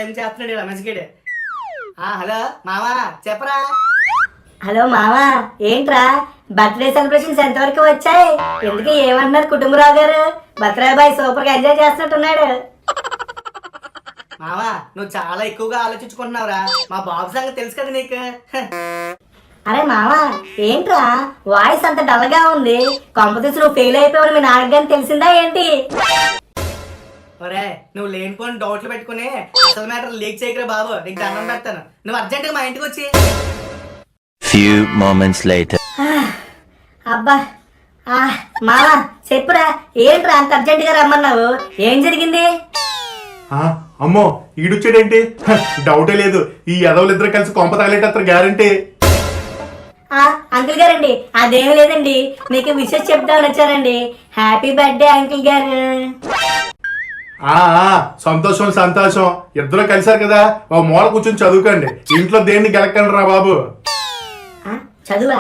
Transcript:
Time చేస్తున్నాడు ఇలా మంచిగాడు. Hello మావా చెప్పరా. హలో మావా, ఏంట్రా బర్త్డే సెలబ్రేషన్స్ ఎంతవరకు వచ్చాయి? ఎందుకు ఏమంటున్నారు కుటుంబరావు గారు? బర్త్డే బాయ్ సూపర్ గా ఎంజాయ్ చేస్తున్నట్టున్నాడు. మావా నువ్వు చాలా ఎక్కువగా ఆలోచించుకుంటున్నావురా. మా బాబు సంగతి తెలుసు కదా నీకు. అరే మావా, ఏంట్రా వాయిస్ అంత డల్ గా ఉంది? కాంపిటీషన్ నువ్వు ఫెయిల్ అయిపోయావు మీ నాన్నకి కానీ తెలిసిందా ఏంటి? ఒరే నువ్వు లేనిపోని డౌట్లు పెట్టుకుని అసలు మ్యాటర్ లీక్ చేయకరా బాబు, నీకు దండం పెడతాను. నువ్వు అర్జెంట్ గా మా ఇంటికి వచ్చి. Few moments later. అబ్బా మావా చెప్పురా, ఏంట్రా అంత అర్జెంట్ గా రమ్మన్నావు? ఏం జరిగింది? అమ్మో ఈడొచ్చాడేంటి? డౌటే లేదు, ఈ ఎదవలిద్దరు కలిసి కొంప తగలేటత్తారు గ్యారంటీ. అంకుల్ గారండి, అదేం లేదండి, మీకు విషయం చెప్తామని వచ్చారండి. హ్యాపీ బర్త్డే అంకుల్ గారు. సంతోషం సంతోషం, ఇద్దరు కలిసారు కదా, ఓ మూల కూర్చొని చదువుకోండి. ఇంట్లో దేన్ని గెలకండి రా బాబు. చదువా?